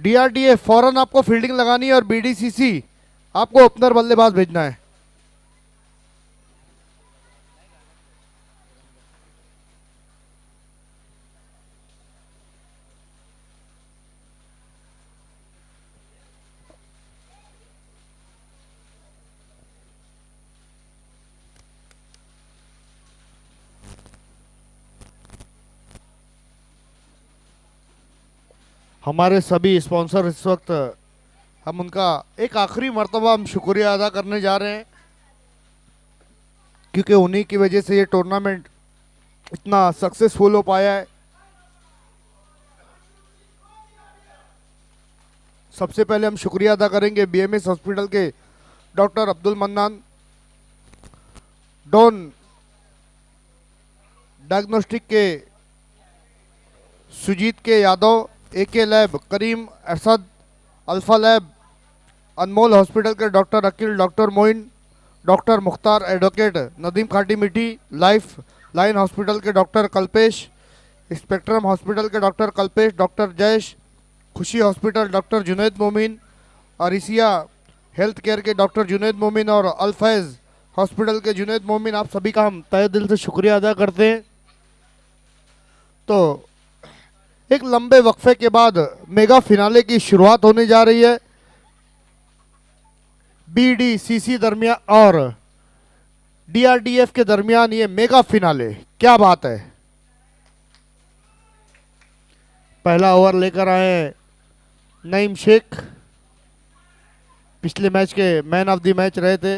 DRDA फौरन आपको fielding लगानी है और बीडीसीसी आपको ओपनर बल्लेबाज भेजना है। हमारे सभी स्पॉन्सर इस वक्त हम उनका एक आखिरी मर्तबा हम शुक्रिया अदा करने जा रहे हैं, क्योंकि उन्हीं की वजह से ये टूर्नामेंट इतना सक्सेसफुल हो पाया है। सबसे पहले हम शुक्रिया अदा करेंगे बीएमएस हॉस्पिटल के doctor Abdul Mannan, Don diagnostic के Sujit K Yadav, AK lab Karim Arshad, alpha lab Anmol hospital के doctor Akil, doctor Moin, doctor Mukhtar, advocate Nadeem Khati Mithi, life line hospital के डॉक्टर कल्पेश, स्पेक्ट्रम हॉस्पिटल के doctor Kalpesh, doctor Jayesh, Khushi hospital doctor Junaid Momin, अरिसिया हेल्थ केयर के डॉक्टर जुनैद मोमिन और अल्फैज़ हॉस्पिटल के जुनैद मोमिन, आप सभी का हम तहे दिल से शुक्रिया अदा करते हैं। तो एक लंबे वक्फे के बाद मेगा फिनाले की शुरुआत होने जा रही है। बीडीसीसी दरमियान और डीआरडीएफ के दरमियान ये मेगा फिनाले, क्या बात है। पहला ओवर लेकर आए नईम शेख, पिछले मैच के मैन ऑफ द मैच रहे थे।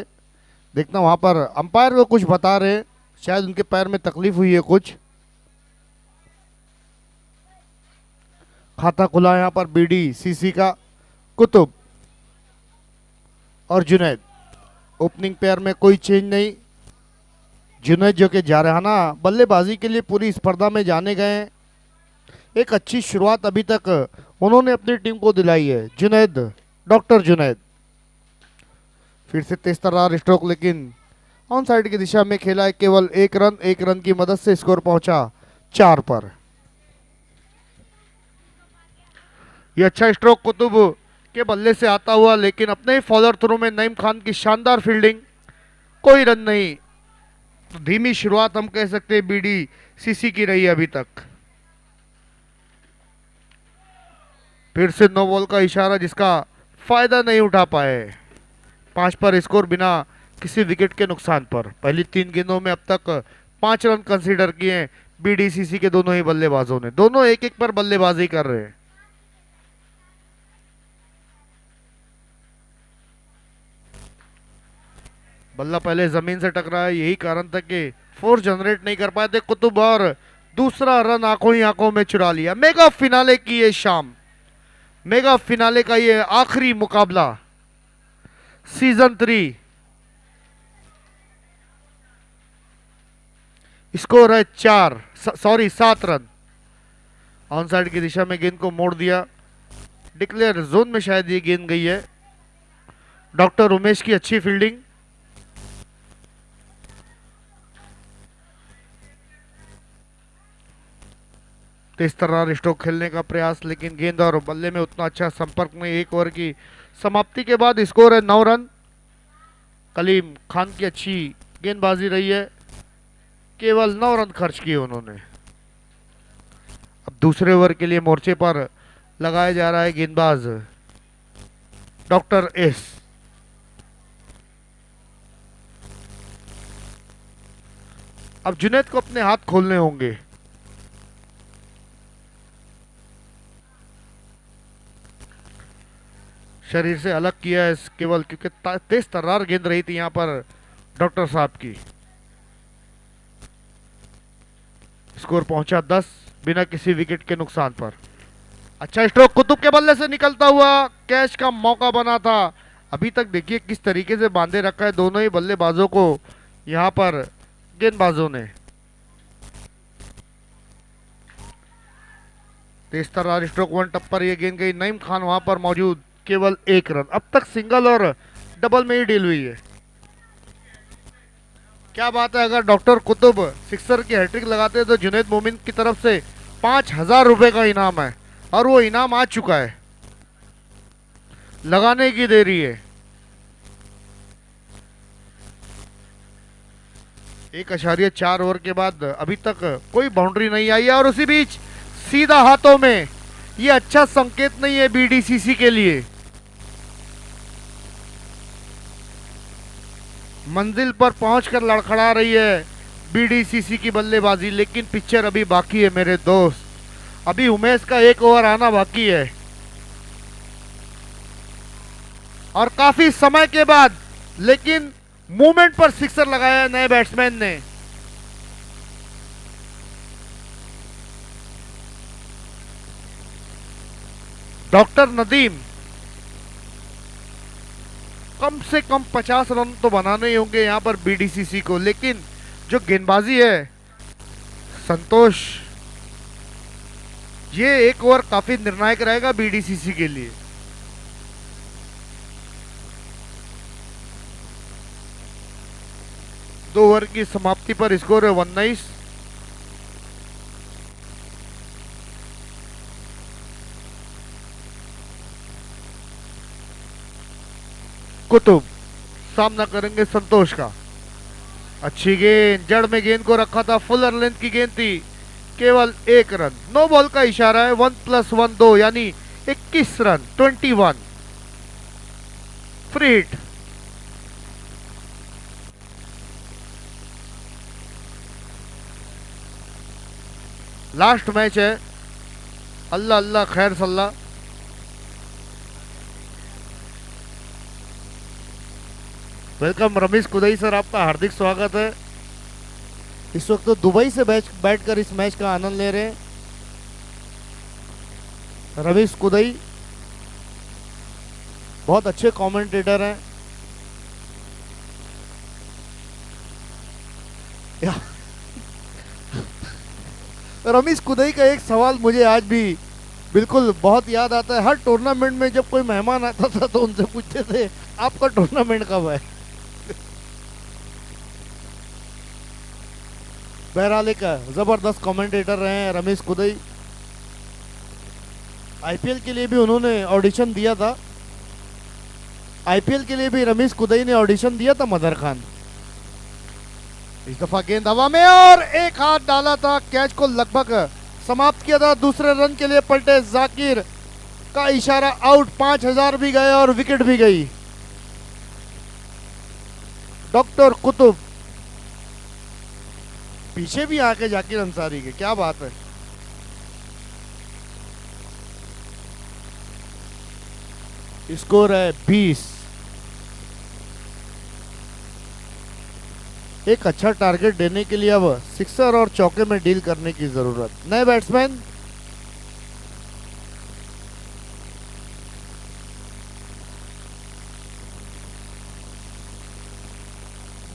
देखना वहां पर अंपायर वो कुछ बता रहे हैं, शायद उनके पैर में तकलीफ हुई है कुछ। खाता खुला यहाँ पर बीडीसीसी का कुतुब और जुनैद। ओपनिंग पेयर में कोई चेंज नहीं। जुनैद जो कि जारहाना बल्लेबाजी के लिए पूरी स्पर्धा में जाने गए हैं, एक अच्छी शुरुआत अभी तक उन्होंने अपनी टीम को दिलाई है। जुनैद, डॉक्टर जुनैद फिर से तेज तर्रार स्ट्रोक, लेकिन ऑन साइड की दिशा में खेला है। केवल एक रन की मदद से स्कोर पहुंचा 4 पर। यह अच्छा स्ट्रोक कुतुब के बल्ले से आता हुआ, लेकिन अपने ही फॉलोअर थ्रो में नईम खान की शानदार फील्डिंग, कोई रन नहीं। तो धीमी शुरुआत हम कह सकते हैं बीडीसीसी की रही है अभी तक। फिर से नो बॉल का इशारा, जिसका फायदा नहीं उठा पाए। 5 पर स्कोर बिना किसी विकेट के नुकसान पर। पहली 3 गेंदों में अब तक 5 रन कंसीडर किए बीडीसीसी के दोनों ही बल्लेबाजों ने। दोनों एक एक पर बल्लेबाजी कर रहे हैं। बल्ला पहले जमीन से टकराया, यही कारण था कि फोर्स जनरेट नहीं कर पाए थे कुतुब, और दूसरा रन आंखों ही आंखों में चुरा लिया। मेगा फिनाले की ये शाम, मेगा फिनाले का ये आखिरी मुकाबला सीजन 3। स्कोर है 7 रन। ऑन साइड की दिशा में गेंद को मोड़ दिया। डिक्लेयर जोन में शायद ये गेंद गई है। डॉक्टर उमेश की अच्छी फील्डिंग। तेज तर्रार स्ट्रोक खेलने का प्रयास, लेकिन गेंद और बल्ले में उतना अच्छा संपर्क नहीं। 1 ओवर की समाप्ति के बाद स्कोर है 9 रन। कलीम खान की अच्छी गेंदबाजी रही है, केवल 9 रन खर्च किए उन्होंने। अब दूसरे ओवर के लिए मोर्चे पर लगाया जा रहा है गेंदबाज डॉक्टर एस। अब जुनैद को अपने हाथ खोलने होंगे। शरीर से अलग किया है केवल, क्योंकि तेज तर्रार गेंद रही थी यहां पर डॉक्टर साहब की। स्कोर पहुंचा 10 बिना किसी विकेट के नुकसान पर। अच्छा स्ट्रोक कुतुब के बल्ले से निकलता हुआ, कैच का मौका बना था। अभी तक देखिए किस तरीके से बांधे रखा है दोनों ही बल्लेबाजों को यहां पर गेंदबाजों ने। तेज तर्रार स्ट्रोक 1 टप पर यह गेंद गई। नईम खान वहां पर मौजूद, केवल 1 रन। अब तक सिंगल और डबल में ही डील हुई है। क्या बात है, अगर डॉक्टर कुतुब सिक्सर की हैट्रिक लगाते हैं तो जुनैद मोमिन की तरफ से 5,000 रुपए का इनाम है, और वो इनाम आ चुका है। लगाने की देरी है। 1.4 ओवर के बाद अभी तक कोई बाउंड्री नहीं आई है और उसी बीच सीधा हाथों में, ये अच्छा संकेत नहीं है बीडीसीसी के लिए। मंजिल पर पहुंचकर लड़खड़ा रही है बीडीसीसी की बल्लेबाजी, लेकिन पिक्चर अभी बाकी है मेरे दोस्त। अभी उमेश का 1 ओवर आना बाकी है और काफी समय के बाद, लेकिन मूवमेंट पर सिक्सर लगाया है नए बैट्समैन ने। डॉक्टर नदीम कम से कम 50 रन तो बनाने ही होंगे यहां पर बीडीसीसी को, लेकिन जो गेंदबाजी है संतोष, ये 1 ओवर काफी निर्णायक रहेगा बीडीसीसी के लिए। दो ओवर की समाप्ति पर स्कोर है 19। कुतुब सामना करेंगे संतोष का। अच्छी गेंद, जड़ में गेंद को रखा था, फुलर लेंथ की गेंद थी, केवल 1 रन। नो बॉल का इशारा है, 1+1 2 यानी 21 run, 21 free hit. Last match है, अल्लाह अल्लाह खैर सल्ला। वेलकम रमेश कुदई सर, आपका हार्दिक स्वागत है। इस वक्त तो दुबई से बैठकर इस मैच का आनंद ले रहे हैं रमेश कुदई, बहुत अच्छे कमेंटेटर हैं। रमेश कुदई का एक सवाल मुझे आज भी बिल्कुल बहुत याद आता है। हर टूर्नामेंट में जब कोई मेहमान आता था तो उनसे पूछते थे आपका टूर्नामेंट कब है। बहरहाल एक जबरदस्त कमेंटेटर रहे हैं रमेश कुदई। आईपीएल के लिए भी उन्होंने ऑडिशन दिया था, आईपीएल के लिए भी रमेश कुदई ने ऑडिशन दिया था मदर खान। इस दफा गेंद हवा में और एक हाथ डाला था, कैच को लगभग समाप्त किया था। दूसरे रन के लिए पलटे जाकिर का इशारा, आउट। 5000 भी गए और विकेट भी गई। डॉक्टर कुतुब पीछे भी आके जाकिर अंसारी के, क्या बात है। स्कोर है 20। एक अच्छा टारगेट देने के लिए अब सिक्सर और चौके में डील करने की जरूरत। नए बैट्समैन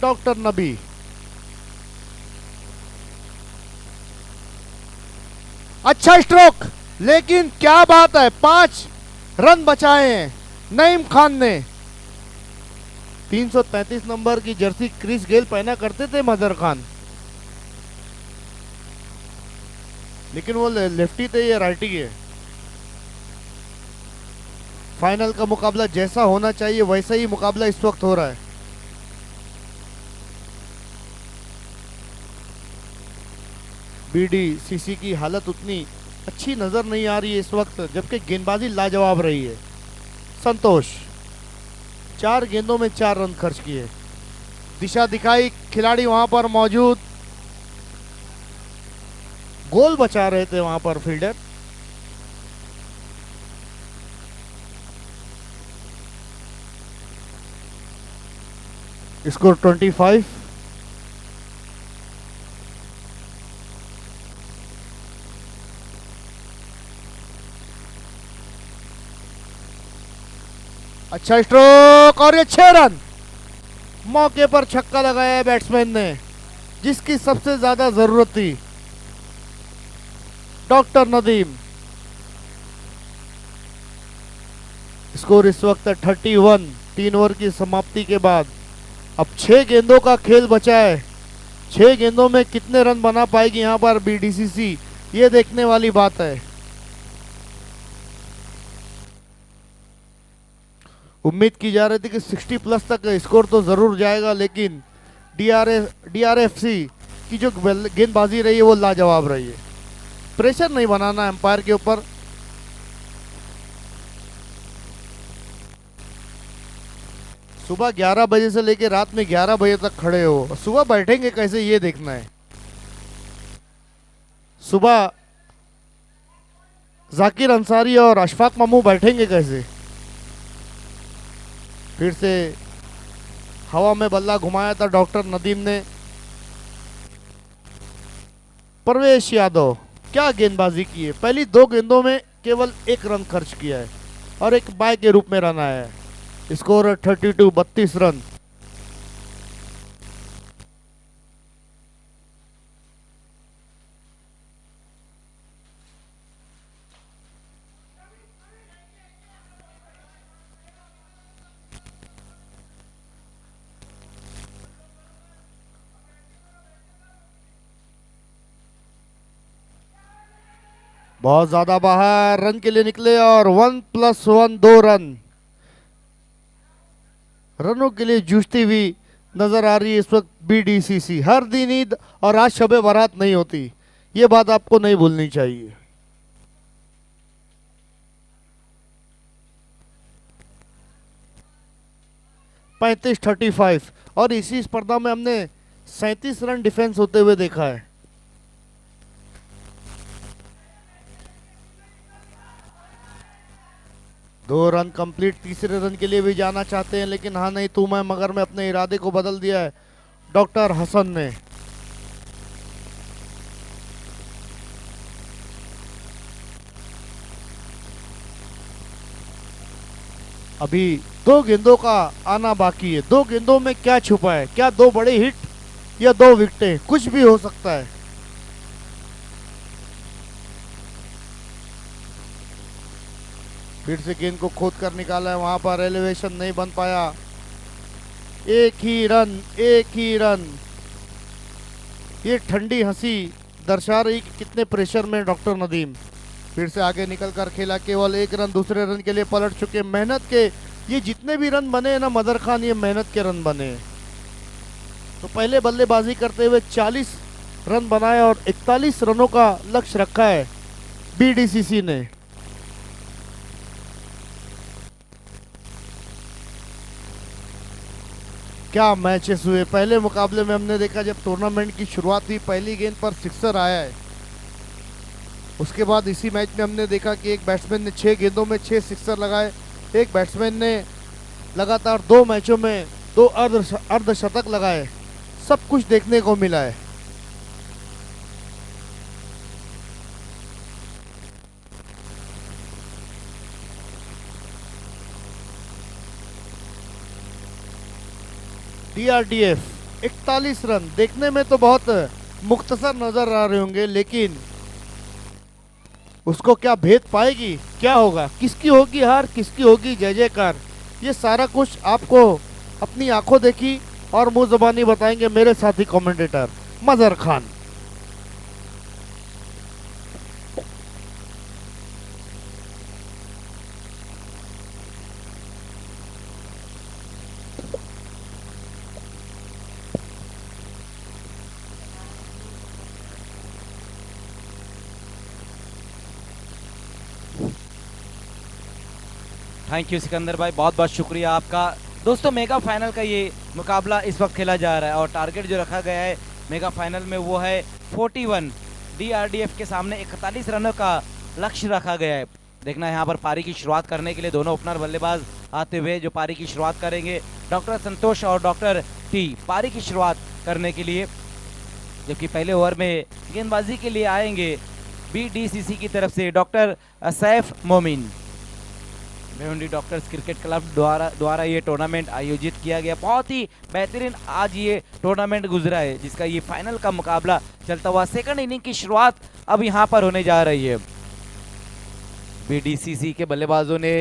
डॉक्टर नबी। अच्छा स्ट्रोक, लेकिन क्या बात है, 5 रन बचाए हैं नईम खान ने। 333 नंबर की जर्सी क्रिस गेल पहना करते थे मदर खान, लेकिन वो लेफ्टी थे, ये राइटी है। फाइनल का मुकाबला जैसा होना चाहिए वैसा ही मुकाबला इस वक्त हो रहा है। बीडीसीसी की हालत उतनी अच्छी नजर नहीं आ रही है इस वक्त, जबकि गेंदबाजी लाजवाब रही है। संतोष 4 गेंदों में 4 रन खर्च किए। दिशा दिखाई, खिलाड़ी वहां पर मौजूद, गोल बचा रहे थे वहां पर फील्डर। स्कोर 25। अच्छा स्ट्रोक और ये 6 रन। मौके पर छक्का लगाया है बैट्समैन ने, जिसकी सबसे ज्यादा जरूरत थी। डॉक्टर नदीम। स्कोर इस वक्त 31, 3 ओवर की समाप्ति के बाद। अब 6 गेंदों का खेल बचा है। 6 गेंदों में कितने रन बना पाएगी यहां पर बीडीसीसी, ये देखने वाली बात है। उम्मीद की जा रही थी कि 60 प्लस तक स्कोर तो ज़रूर जाएगा, लेकिन डीआरएफसी की जो गेंदबाजी रही है वो लाजवाब रही है। प्रेशर नहीं बनाना एम्पायर के ऊपर। सुबह 11 बजे से लेकर रात में 11 बजे तक खड़े हो, सुबह बैठेंगे कैसे ये देखना है। सुबह जाकिर अंसारी और अशफाक मामू बैठेंगे कैसे। फिर से हवा में बल्ला घुमाया था डॉक्टर नदीम ने। परवेश यादव क्या गेंदबाजी की है, पहली 2 गेंदों में केवल 1 रन खर्च किया है और एक बाय के रूप में रन आया है। Score 32 run. बहुत ज्यादा बाहर रन के लिए निकले और 1+1 2 रन। रनों के लिए जूझती हुई नजर आ रही है इस वक्त बीडीसीसी। हर दिन ईद और आज शबे बारात नहीं होती, ये बात आपको नहीं भूलनी चाहिए। पैंतीस 35 और इसी स्पर्धा में हमने 37 रन डिफेंस होते हुए देखा है। दो रन कंप्लीट, तीसरे रन के लिए भी जाना चाहते हैं, लेकिन हाँ नहीं तू मैं मगर में अपने इरादे को बदल दिया है डॉक्टर हसन ने। अभी 2 गेंदों का आना बाकी है। 2 गेंदों में क्या छुपा है, क्या 2 बड़े हिट या 2 विकेटें, कुछ भी हो सकता है। फिर से गेंद को खोद कर निकाला है, वहां पर एलिवेशन नहीं बन पाया। एक ही रन, एक ही रन। ये ठंडी हंसी दर्शा रही कि कितने प्रेशर में डॉक्टर नदीम। फिर से आगे निकलकर खेला, केवल 1 रन, दूसरे रन के लिए पलट चुके। मेहनत के ये जितने भी रन बने हैं ना मदर खान, ये मेहनत के रन बने हैं। तो पहले बल्लेबाजी करते हुए 40 रन बनाए और 41 रनों का लक्ष्य रखा है बीडीसीसी ने। क्या मैचेस हुए। पहले मुकाबले में हमने देखा जब टूर्नामेंट की शुरुआत हुई, पहली गेंद पर सिक्सर आया है। उसके बाद इसी मैच में हमने देखा कि एक बैट्समैन ने 6 गेंदों में 6 सिक्सर लगाए। एक बैट्समैन ने लगातार 2 मैचों में 2 अर्धशतक लगाए। सब कुछ देखने को मिला है। डीआरडीएफ 41 रन देखने में तो बहुत मुख्तसर नजर आ रहे होंगे, लेकिन उसको क्या भेद पाएगी, क्या होगा, किसकी होगी हार, किसकी होगी जय जयकार, ये सारा कुछ आपको अपनी आंखों देखी और मुंह जबानी बताएंगे मेरे साथी commentator Mazhar Khan. Thank you Sikandar भाई, बहुत बहुत शुक्रिया आपका। दोस्तों मेगा फाइनल का ये मुकाबला इस वक्त खेला जा रहा है और टारगेट जो रखा गया है मेगा फाइनल में वो है 41। डीआरडीएफ के सामने 41 रनों का लक्ष्य रखा गया है। देखना है यहाँ पर पारी की शुरुआत करने के लिए दोनों ओपनर बल्लेबाज आते हुए जो पारी की शुरुआत करेंगे डॉक्टर संतोष और डॉक्टर टी पारी की शुरुआत करने के लिए, जबकि पहले ओवर में गेंदबाजी के लिए आएंगे बीडीसीसी की तरफ से डॉक्टर सैफ मोमिन। भिवंडी डॉक्टर्स क्रिकेट क्लब द्वारा ये टूर्नामेंट आयोजित किया गया। बहुत ही बेहतरीन आज ये टूर्नामेंट गुजरा है, जिसका ये फाइनल का मुकाबला चलता हुआ सेकंड इनिंग की शुरुआत अब यहाँ पर होने जा रही है। बीडीसीसी के बल्लेबाजों ने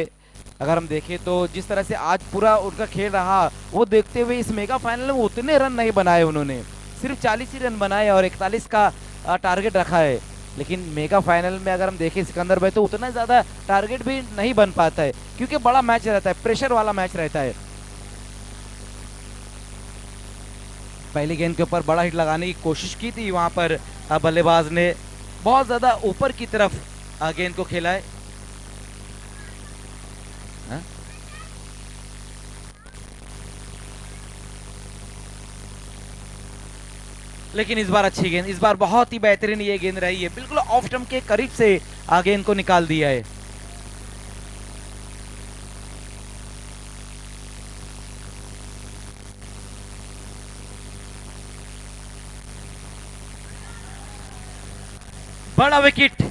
अगर हम देखें तो जिस तरह से आज पूरा उनका खेल रहा वो देखते हुए इस मेगा फाइनल में उतने रन नहीं बनाए उन्होंने, सिर्फ 40 ही रन बनाए और 41 का टारगेट रखा है। लेकिन मेगा फाइनल में अगर हम देखें सिकंदर भाई, तो उतना ज़्यादा टारगेट भी नहीं बन पाता है, क्योंकि बड़ा मैच रहता है, प्रेशर वाला मैच रहता है। पहली गेंद के ऊपर बड़ा हिट लगाने की कोशिश की थी वहां पर बल्लेबाज ने, बहुत ज़्यादा ऊपर की तरफ गेंद को खेला है। हाँ? लेकिन इस बार अच्छी गेंद, इस बार बहुत ही बेहतरीन ये गेंद रही है, बिल्कुल ऑफ स्टंप के करीब से गेंद को निकाल दिया है। बड़ा विकेट,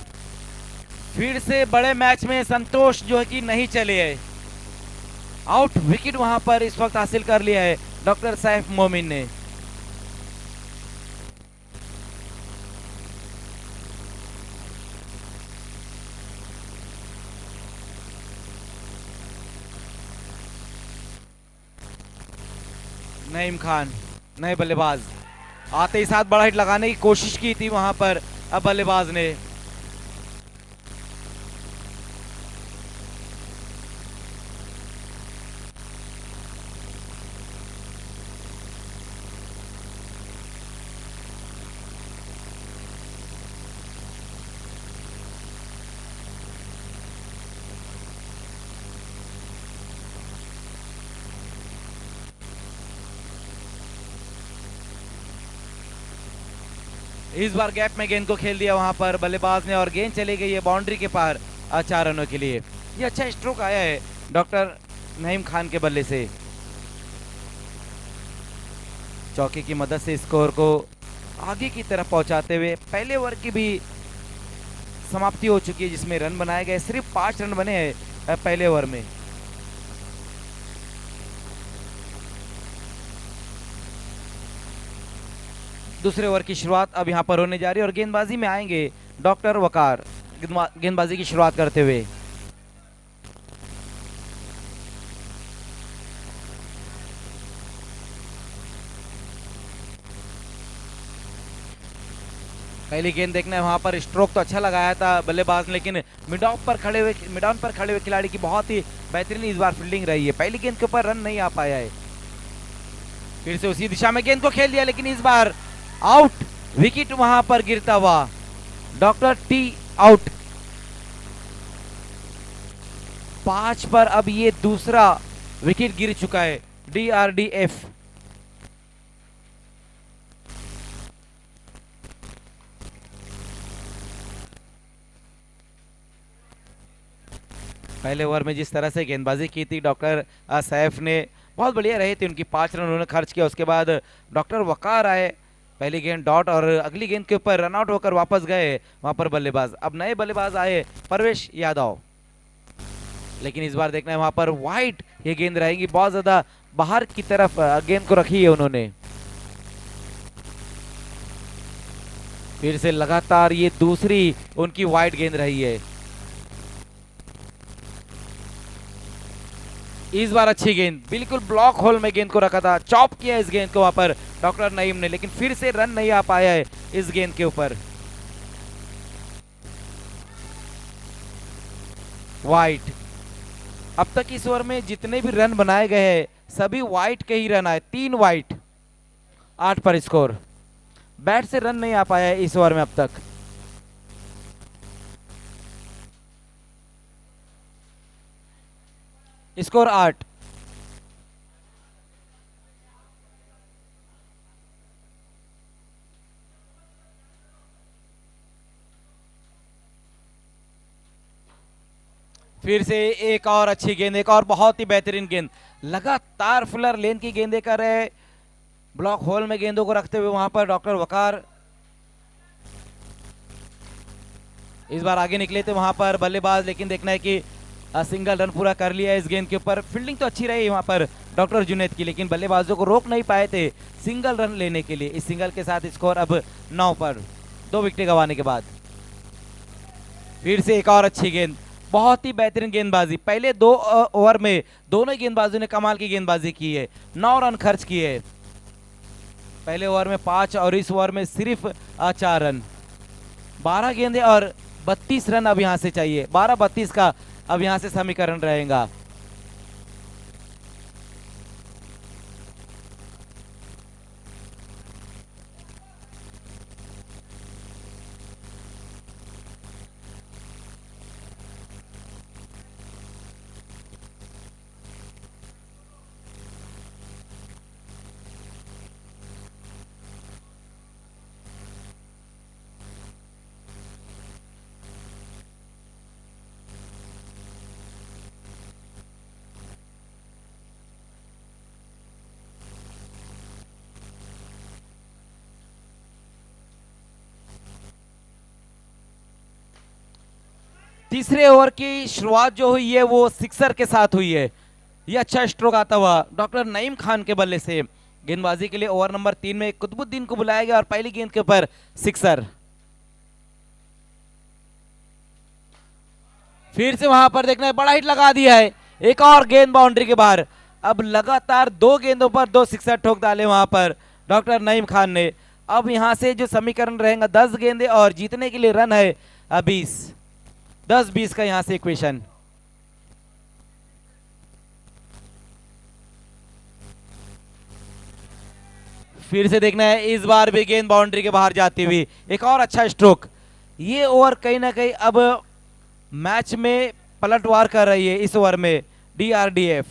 फिर से बड़े मैच में संतोष जो है कि नहीं चले है, आउट विकेट वहां पर इस वक्त हासिल कर लिया है डॉक्टर सैफ मोमिन ने। नईम खान नए बल्लेबाज, आते ही साथ बड़ा हिट लगाने की कोशिश की थी वहां पर अब बल्लेबाज ने। इस बार गैप में गेंद को खेल दिया वहां पर बल्लेबाज ने और गेंद चली गई है बाउंड्री के पार 4 रनों के लिए। ये अच्छा स्ट्रोक आया है डॉक्टर नईम खान के बल्ले से। चौके की मदद से स्कोर को आगे की तरफ पहुंचाते हुए पहले ओवर की भी समाप्ति हो चुकी है, जिसमें रन बनाए गए, सिर्फ 5 रन बने हैं पहले ओवर में। दूसरे ओवर की शुरुआत अब यहां पर होने जा रही है और गेंदबाजी में आएंगे डॉक्टर वकार गेंदबाजी की शुरुआत करते हुए। पहली गेंद देखना है, वहां पर स्ट्रोक तो अच्छा लगाया था बल्लेबाज ने, लेकिन मिड ऑन पर खड़े हुए खिलाड़ी की बहुत ही बेहतरीन इस बार फील्डिंग रही है। पहली गेंद के ऊपर रन नहीं आ पाया है, फिर से उसी दिशा में गेंद को खेल दिया, लेकिन इस बार आउट विकेट वहां पर गिरता हुआ डॉक्टर टी आउट। 5 पर अब ये दूसरा विकेट गिर चुका है DRDF। पहले ओवर में जिस तरह से गेंदबाजी की थी डॉक्टर सैफ ने, बहुत बढ़िया रहे थे, उनकी 5 रन उन्होंने खर्च किया। उसके बाद डॉक्टर वकार आए, पहली गेंद डॉट और अगली गेंद के ऊपर रन आउट होकर वापस गए वहां पर बल्लेबाज। अब नए बल्लेबाज आए परवेश यादव, लेकिन इस बार देखना है वहां पर वाइड ये गेंद रहेगी, बहुत ज्यादा बाहर की तरफ गेंद को रखी है उन्होंने। फिर से लगातार ये दूसरी उनकी वाइड गेंद रही है। इस बार अच्छी गेंद, बिल्कुल ब्लॉक होल में गेंद को रखा था, चॉप किया इस गेंद को वहां पर डॉक्टर नईम ने, लेकिन फिर से रन नहीं आ पाया है इस गेंद के ऊपर। वाइट, अब तक इस ओवर में जितने भी रन बनाए गए हैं सभी वाइट के ही रन आए, 3 वाइट, 8 पर स्कोर। बैट से रन नहीं आ पाया है इस ओवर में अब तक। स्कोर 8। फिर से एक और अच्छी गेंद, एक और बहुत ही बेहतरीन गेंद, लगातार फुलर लेंथ की गेंदें कर रहे, ब्लॉक होल में गेंदों को रखते हुए वहां पर डॉक्टर वकार। इस बार आगे निकले थे वहां पर बल्लेबाज, लेकिन देखना है कि सिंगल रन पूरा कर लिया इस गेंद के ऊपर। फील्डिंग तो अच्छी रही वहां पर डॉक्टर जुनैद की, लेकिन बल्लेबाजों को रोक नहीं पाए थे सिंगल रन लेने के लिए। इस सिंगल के साथ स्कोर अब 9 पर, 2 विकेट गंवाने के बाद। फिर से एक और अच्छी गेंद, बहुत ही बेहतरीन गेंदबाजी। पहले 2 ओवर में दोनों गेंदबाजों ने कमाल की गेंदबाजी की है, 9 रन खर्च किए पहले ओवर में 5 और इस ओवर में सिर्फ 4 रन। 12 गेंदें और 32 रन अब यहां से चाहिए। 12-32 का अब यहां से समीकरण रहेगा। तीसरे ओवर की शुरुआत जो हुई है वो सिक्सर के साथ हुई है। ये अच्छा स्ट्रोक आता हुआ डॉक्टर नईम खान के बल्ले से। गेंदबाजी के लिए ओवर नंबर 3 में कुतुबुद्दीन को बुलाया गया और पहली गेंद के ऊपर सिक्सर। फिर से वहां पर देखना है, बड़ा हिट लगा दिया है। एक और गेंद बाउंड्री के बाहर। अब लगातार 2 गेंदों पर 2 सिक्सर ठोक डाले वहां पर डॉक्टर नईम खान ने। अब यहां से जो समीकरण रहेगा 10 गेंदे और जीतने के लिए रन है 20। 10-20 का यहां से इक्वेशन। फिर से देखना है, इस बार भी गेंद बाउंड्री के बाहर जाती हुई। एक और अच्छा स्ट्रोक। ये ओवर कहीं ना कहीं अब मैच में पलटवार कर रही है इस ओवर में डीआरडीएफ,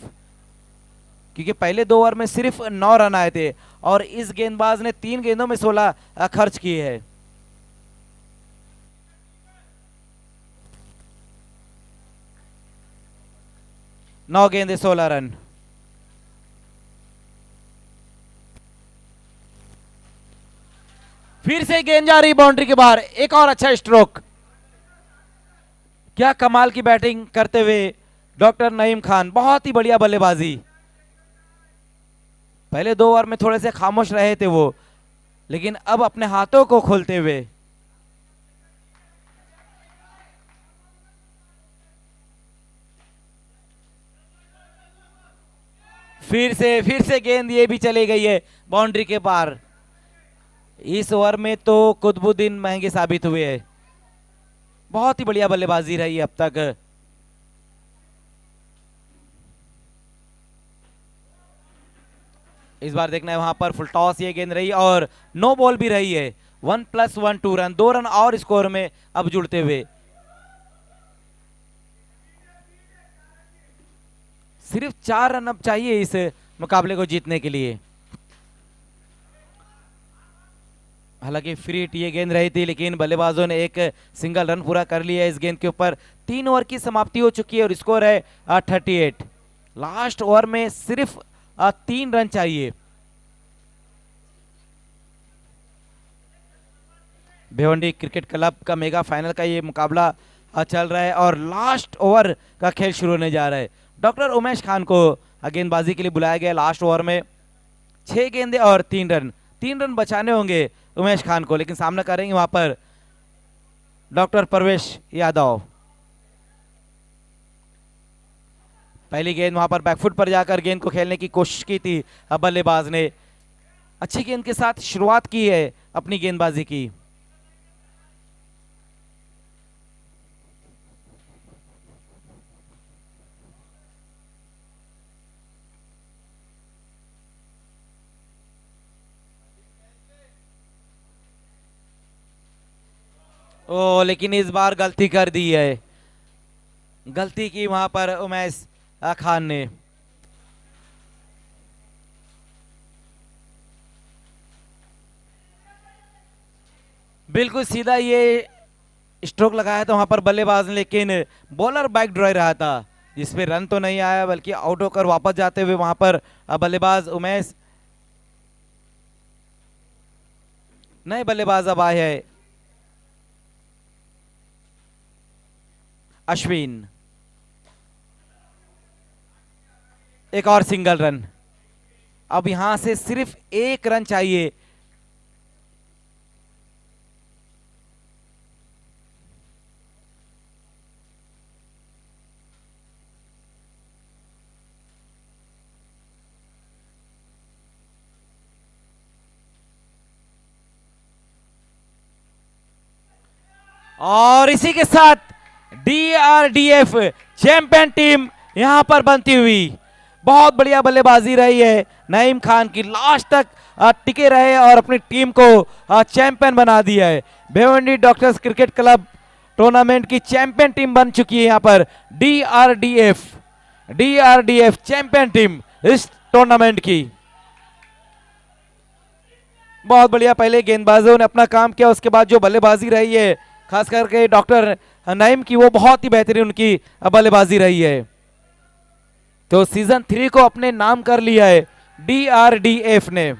क्योंकि पहले 2 ओवर में सिर्फ 9 रन आए थे और इस गेंदबाज ने 3 गेंदों में 16 खर्च किए हैं। नौ गेंदे 16 रन। फिर से गेंद जा रही बाउंड्री के बाहर। एक और अच्छा स्ट्रोक। क्या कमाल की बैटिंग करते हुए डॉक्टर नईम खान। बहुत ही बढ़िया बल्लेबाजी। पहले 2 ओवर में थोड़े से खामोश रहे थे वो, लेकिन अब अपने हाथों को खोलते हुए। फिर से गेंद ये भी चली गई है बाउंड्री के पार। इस ओवर में तो कुतुबुद्दीन महंगे साबित हुए हैं। बहुत ही बढ़िया बल्लेबाजी रही अब तक। इस बार देखना है वहां पर फुल टॉस ये गेंद रही और नो बॉल भी रही है। 1+1 2 रन, 2 रन और स्कोर में अब जुड़ते हुए। सिर्फ 4 रन अब चाहिए इस मुकाबले को जीतने के लिए। हालांकि फ्री हिट ये गेंद रही थी, लेकिन बल्लेबाजों ने एक सिंगल रन पूरा कर लिया इस गेंद के ऊपर। 3 ओवर की समाप्ति हो चुकी है और स्कोर है 38। लास्ट ओवर में सिर्फ 3 रन चाहिए। भिवंडी क्रिकेट क्लब का मेगा फाइनल का ये मुकाबला चल रहा है और लास्ट ओवर का खेल शुरू होने जा रहा है। डॉक्टर उमेश खान को गेंदबाजी के लिए बुलाया गया। लास्ट ओवर में 6 गेंदे और 3 रन। 3 रन बचाने होंगे उमेश खान को, लेकिन सामना करेंगे वहां पर डॉक्टर परवेश यादव। पहली गेंद वहां पर बैकफुट पर जाकर गेंद को खेलने की कोशिश की थी बल्लेबाज ने। अच्छी गेंद के साथ शुरुआत की है अपनी गेंदबाजी की। ओ, लेकिन इस बार गलती कर दी है। गलती की वहां पर उमेश खान ने। बिल्कुल सीधा ये स्ट्रोक लगाया था वहां पर बल्लेबाज ने, लेकिन बॉलर बैक ड्रॉय रहा था जिसपे रन तो नहीं आया, बल्कि आउट होकर वापस जाते हुए वहां पर बल्लेबाज उमेश। नए बल्लेबाज अब आए हैं अश्विन। एक और सिंगल रन। अब यहां से सिर्फ 1 रन चाहिए। और इसी के साथ डीआरडीएफ चैंपियन टीम यहां पर बनती हुई। बहुत बढ़िया बल्लेबाजी रही है नईम खान की, लास्ट तक टिके रहे और अपनी टीम को चैंपियन बना दिया है। Bhiwandi doctors cricket club tournament की चैंपियन टीम बन चुकी है यहां पर डीआरडीएफ। डीआरडीएफ चैंपियन टीम इस टूर्नामेंट की। बहुत बढ़िया पहले गेंदबाजों ने अपना काम किया, उसके बाद जो बल्लेबाजी रही है खास करके डॉक्टर नईम की, वो बहुत ही बेहतरीन उनकी बल्लेबाजी रही है। तो सीजन 3 को अपने नाम कर लिया है डीआरडीएफ ने।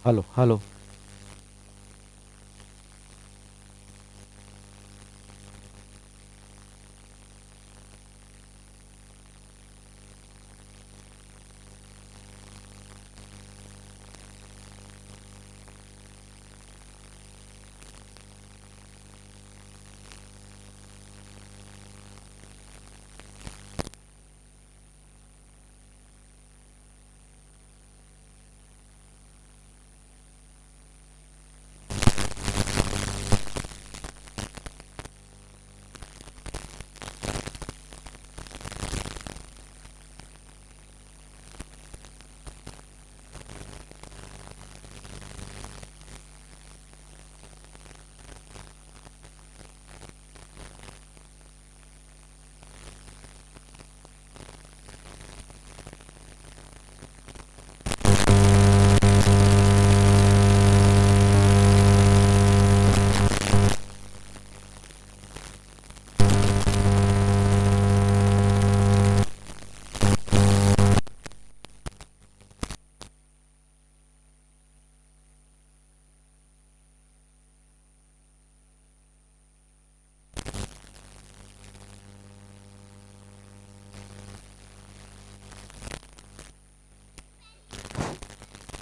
Hello hello.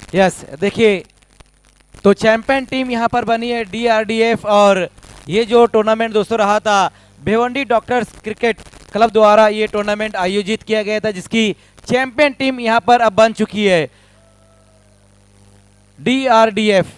यस, देखिए तो चैंपियन टीम यहाँ पर बनी है डीआरडीएफ, और ये जो टूर्नामेंट दोस्तों रहा था भिवंडी डॉक्टर्स क्रिकेट क्लब द्वारा ये टूर्नामेंट आयोजित किया गया था, जिसकी चैंपियन टीम यहाँ पर अब बन चुकी है डीआरडीएफ।